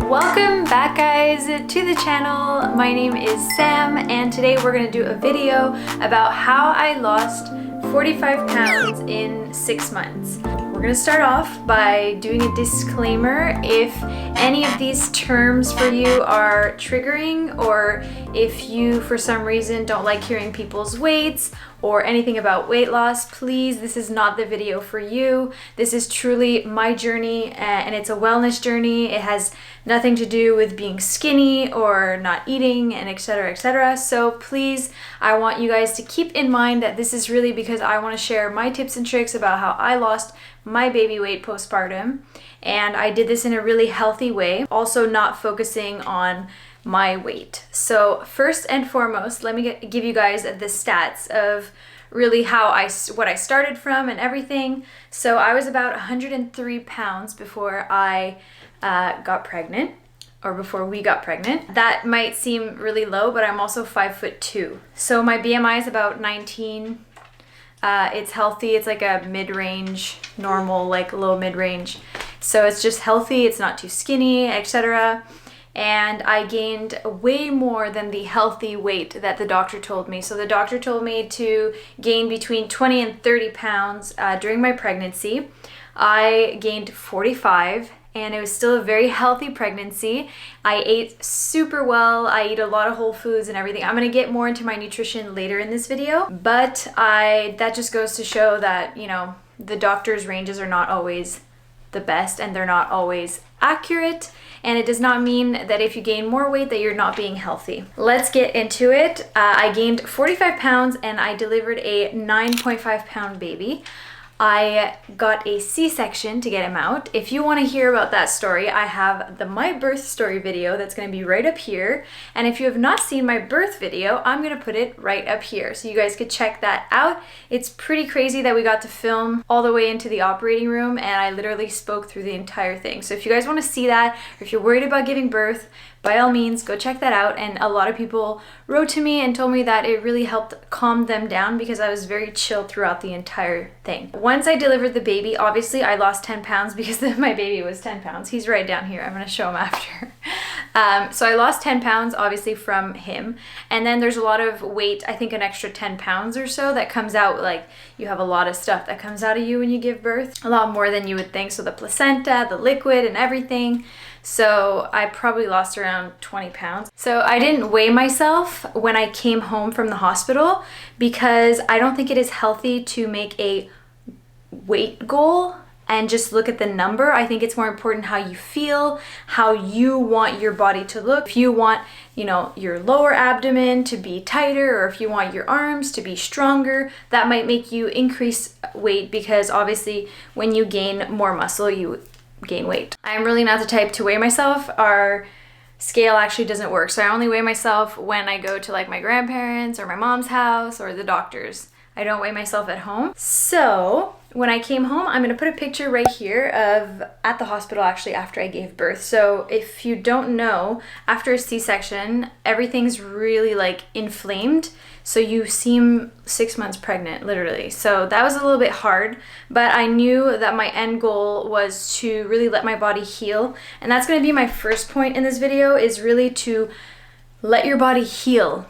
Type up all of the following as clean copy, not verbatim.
Welcome back guys to the channel. My name is Sam and today we're going to do a video about how I lost 45 pounds in 6 months. We're going to start off by doing a disclaimer. If any of these terms for you are triggering, or if you for some reason don't like hearing people's weights or anything about weight loss, please, this is not the video for you. This is truly my journey and it's a wellness journey. It has nothing to do with being skinny or not eating and etc, etc. So please, I want you guys to keep in mind that this is really because I want to share my tips and tricks about how I lost my baby weight postpartum, and I did this in a really healthy way, also not focusing on my weight. So first and foremost, let me give you guys the stats of really what I started from and everything. So I was about 103 pounds before I got pregnant, or before we got pregnant. That might seem really low, but I'm also 5'2". So my BMI is about 19. It's healthy. It's like a mid-range, normal, like low mid-range. So it's just healthy. It's not too skinny, etc. And I gained way more than the healthy weight that the doctor told me. So the doctor told me to gain between 20 and 30 pounds during my pregnancy. I gained 45, and it was still a very healthy pregnancy. I ate super well. I eat a lot of whole foods and everything. I'm gonna get more into my nutrition later in this video, but that just goes to show that, you know, the doctor's ranges are not always the best and they're not always accurate. And it does not mean that if you gain more weight that you're not being healthy. Let's get into it. I gained 45 pounds and I delivered a 9.5 pound baby. I got a C-section to get him out. If you want to hear about that story, I have the My Birth Story video that's going to be right up here. And if you have not seen my birth video, I'm going to put it right up here so you guys could check that out. It's pretty crazy that we got to film all the way into the operating room and I literally spoke through the entire thing. So if you guys want to see that, or if you're worried about giving birth, by all means, go check that out. And a lot of people wrote to me and told me that it really helped calm them down because I was very chill throughout the entire thing. Once I delivered the baby, obviously I lost 10 pounds because my baby was 10 pounds. He's right down here. I'm going to show him after. So I lost 10 pounds, obviously, from him. And then there's a lot of weight, I think an extra 10 pounds or so that comes out. Like, you have a lot of stuff that comes out of you when you give birth. A lot more than you would think. So the placenta, the liquid, and everything. So I probably lost around 20 pounds. So I didn't weigh myself when I came home from the hospital because I don't think it is healthy to make a weight goal and just look at the number. I think it's more important how you feel, how you want your body to look. If you want, you know, your lower abdomen to be tighter, or if you want your arms to be stronger, that might make you increase weight because obviously when you gain more muscle, you gain weight. I'm really not the type to weigh myself. Our scale actually doesn't work. So I only weigh myself when I go to like my grandparents or my mom's house or the doctor's. I don't weigh myself at home. So when I came home, I'm gonna put a picture right here of at the hospital actually after I gave birth. So if you don't know, after a C-section, everything's really like inflamed. So you seem 6 months pregnant, literally. So that was a little bit hard, but I knew that my end goal was to really let my body heal. And that's gonna be my first point in this video, is really to let your body heal.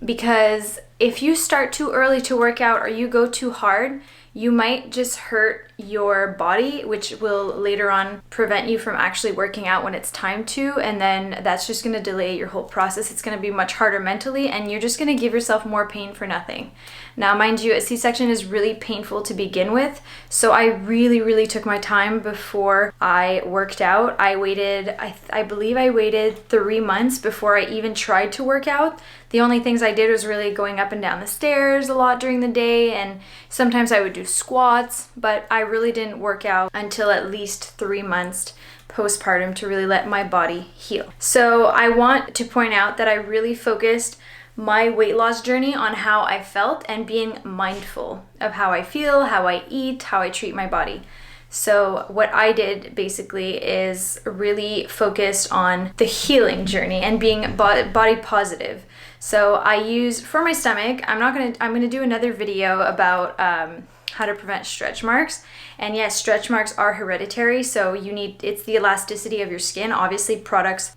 Because if you start too early to work out or you go too hard, you might just hurt your body, which will later on prevent you from actually working out when it's time to, and then that's just going to delay your whole process. It's going to be much harder mentally, and you're just going to give yourself more pain for nothing. Now, mind you, a C-section is really painful to begin with, so I really took my time before I worked out. I waited, I believe I waited 3 months before I even tried to work out. The only things I did was really going up and down the stairs a lot during the day, and sometimes I would do squats, but I really didn't work out until at least 3 months postpartum to really let my body heal. So I want to point out that I really focused my weight loss journey on how I felt and being mindful of how I feel, how I eat, how I treat my body. So what I did basically is really focused on the healing journey and being body positive. So I use, for my stomach, I'm gonna do another video about how to prevent stretch marks. And yes, stretch marks are hereditary, so it's the elasticity of your skin. Obviously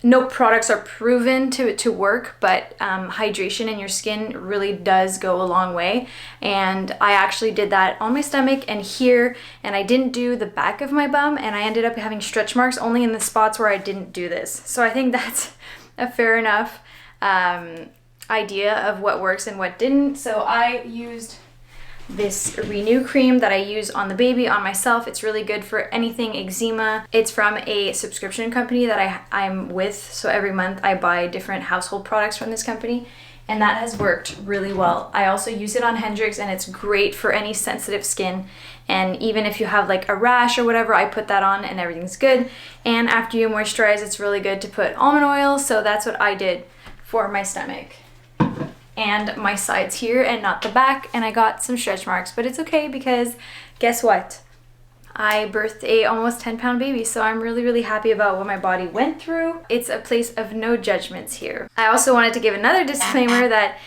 no products are proven to work, but hydration in your skin really does go a long way. And I actually did that on my stomach and here, and I didn't do the back of my bum, and I ended up having stretch marks only in the spots where I didn't do this. So I think that's a fair enough idea of what works and what didn't. So I used this Renew cream that I use on the baby, on myself. It's really good for anything eczema. It's from a subscription company that I'm with, so every month I buy different household products from this company, and that has worked really well. I also use it on Hendrix, and it's great for any sensitive skin, and even if you have like a rash or whatever, I put that on and everything's good. And after you moisturize, it's really good to put almond oil, so that's what I did for my stomach and my sides here and not the back, and I got some stretch marks, but it's okay because guess what? I birthed a almost 10-pound baby, so I'm really happy about what my body went through. It's a place of no judgments here. I also wanted to give another disclaimer that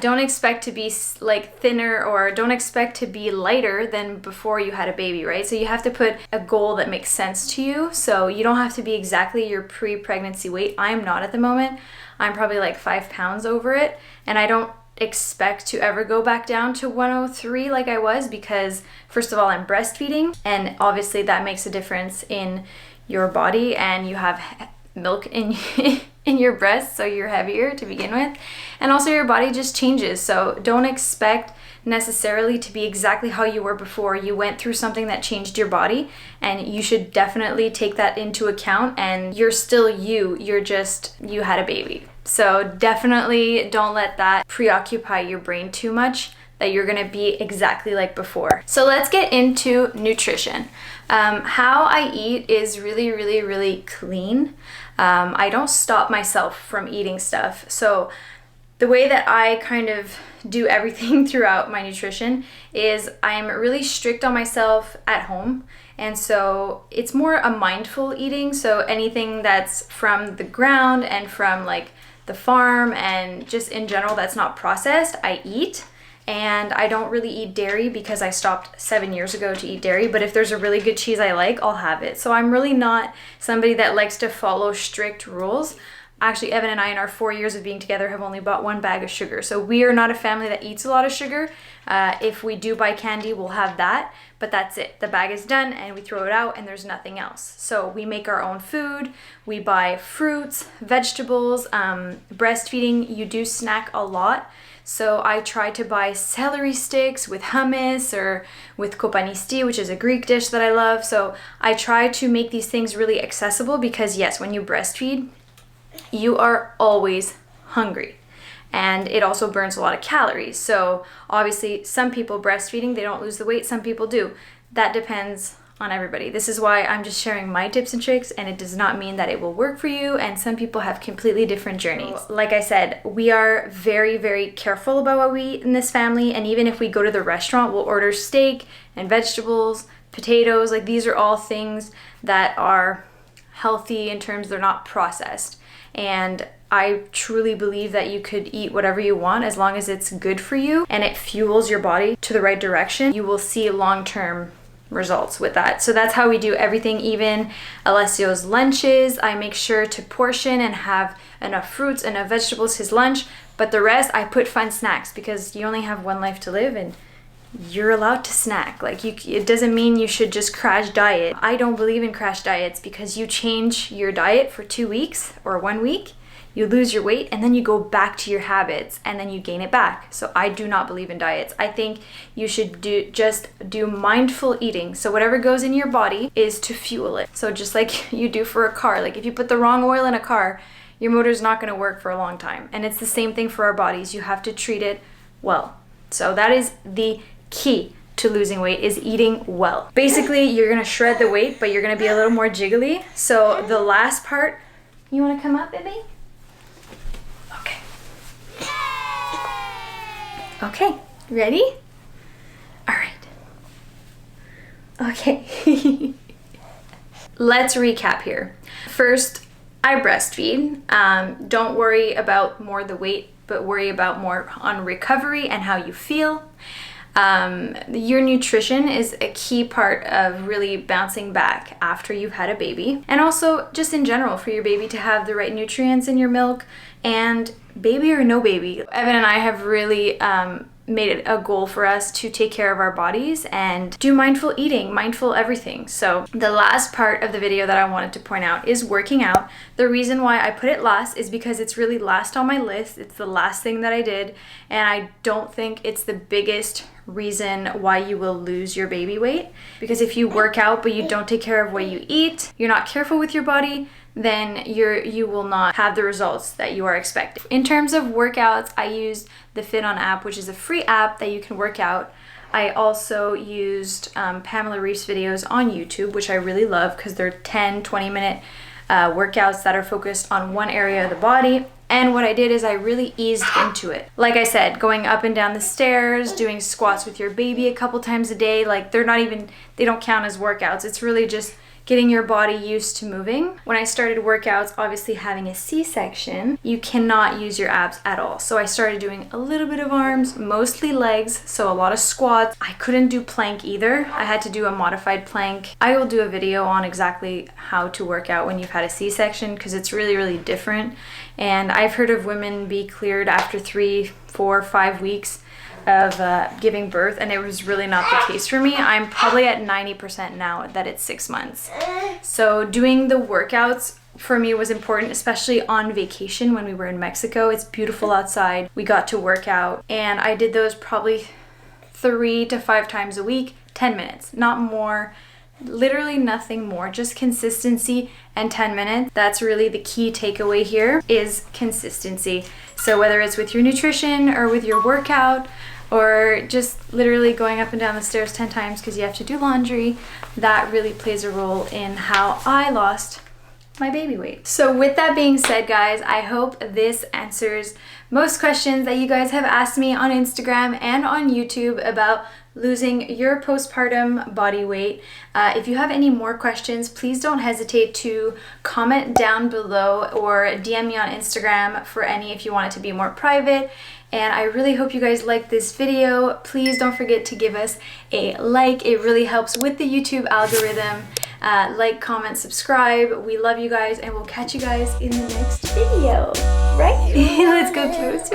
don't expect to be like thinner, or don't expect to be lighter than before you had a baby, right? So you have to put a goal that makes sense to you. So you don't have to be exactly your pre-pregnancy weight. I'm not at the moment. I'm probably like 5 pounds over it, and I don't expect to ever go back down to 103 like I was, because first of all, I'm breastfeeding, and obviously that makes a difference in your body, and you have milk in in your breast, so you're heavier to begin with, and also your body just changes. So don't expect necessarily to be exactly how you were before. You went through something that changed your body, and you should definitely take that into account, and you're still you had a baby. So definitely don't let that preoccupy your brain too much, that you're gonna be exactly like before. So let's get into nutrition. How I eat is really clean. I don't stop myself from eating stuff. So the way that I kind of do everything throughout my nutrition is I'm really strict on myself at home. And so it's more a mindful eating. So anything that's from the ground and from like the farm and just in general that's not processed, I eat. And I don't really eat dairy because I stopped 7 years ago to eat dairy, but if there's a really good cheese I like, I'll have it. So I'm really not somebody that likes to follow strict rules. Actually, Evan and I, in our 4 years of being together, have only bought 1 bag of sugar. So we are not a family that eats a lot of sugar. If we do buy candy, we'll have that, but that's it. The bag is done and we throw it out and there's nothing else. So we make our own food. We buy fruits, vegetables, breastfeeding. You do snack a lot. So I try to buy celery sticks with hummus or with kopanisti, which is a Greek dish that I love. So I try to make these things really accessible because yes, when you breastfeed, you are always hungry. And it also burns a lot of calories. So obviously some people breastfeeding, they don't lose the weight, some people do. That depends on everybody. This is why I'm just sharing my tips and tricks, and it does not mean that it will work for you, and some people have completely different journeys. Like I said, we are very careful about what we eat in this family, and even if we go to the restaurant, we'll order steak and vegetables, potatoes. Like these are all things that are healthy in terms they're not processed. And I truly believe that you could eat whatever you want as long as it's good for you and it fuels your body to the right direction. You will see long-term results with that. So that's how we do everything. Even Alessio's lunches, I make sure to portion and have enough fruits, enough vegetables, his lunch, but the rest I put fun snacks because you only have one life to live and you're allowed to snack. Like it doesn't mean you should just crash diet. I don't believe in crash diets because you change your diet for 2 weeks or 1 week, you lose your weight, and then you go back to your habits and then you gain it back. So I do not believe in diets. I think you should just do mindful eating. So whatever goes in your body is to fuel it. So just like you do for a car, like if you put the wrong oil in a car, your motor's not going to work for a long time. And it's the same thing for our bodies. You have to treat it well. So that is the key to losing weight, is eating well. Basically, you're gonna shred the weight, but you're gonna be a little more jiggly. So the last part, you wanna come up, baby? Okay. Okay, ready? All right. Okay. Let's recap here. First, I breastfeed. Don't worry about more the weight, but worry about more on recovery and how you feel. Your nutrition is a key part of really bouncing back after you've had a baby, and also just in general for your baby to have the right nutrients in your milk. And baby or no baby, Evan and I have really made it a goal for us to take care of our bodies and do mindful eating, mindful everything. So the last part of the video that I wanted to point out is working out. The reason why I put it last is because it's really last on my list. It's the last thing that I did, and I don't think it's the biggest reason why you will lose your baby weight. Because if you work out but you don't take care of what you eat, you're not careful with your body, then you will not have the results that you are expecting. In terms of workouts, I used the Fit On app, which is a free app that you can work out. I also used Pamela Reif's videos on YouTube, which I really love because they're 10-20 minute workouts that are focused on one area of the body. And what I did is I really eased into it. Like I said, going up and down the stairs, doing squats with your baby a couple times a day, like they don't count as workouts. It's really just getting your body used to moving. When I started workouts, obviously having a C-section, you cannot use your abs at all. So I started doing a little bit of arms, mostly legs, so a lot of squats. I couldn't do plank either. I had to do a modified plank. I will do a video on exactly how to work out when you've had a C-section because it's really, really different. And I've heard of women be cleared after 3, 4, 5 weeks of giving birth, and it was really not the case for me. I'm probably at 90% now that it's 6 months. So doing the workouts for me was important, especially on vacation when we were in Mexico. It's beautiful outside. We got to work out, and I did those probably 3 to 5 times a week, 10 minutes, not more. Literally nothing more, just consistency and 10 minutes. That's really the key takeaway here, is consistency. So whether it's with your nutrition or with your workout, or just literally going up and down the stairs 10 times because you have to do laundry, that really plays a role in how I lost my baby weight. So with that being said, guys, I hope this answers most questions that you guys have asked me on Instagram and on YouTube about losing your postpartum body weight. If you have any more questions, please don't hesitate to comment down below or DM me on Instagram for any if you want it to be more private. And I really hope you guys like this video. Please don't forget to give us a like. It really helps with the YouTube algorithm. Like, comment, subscribe. We love you guys, and we'll catch you guys in the next video. Right? Let's go close.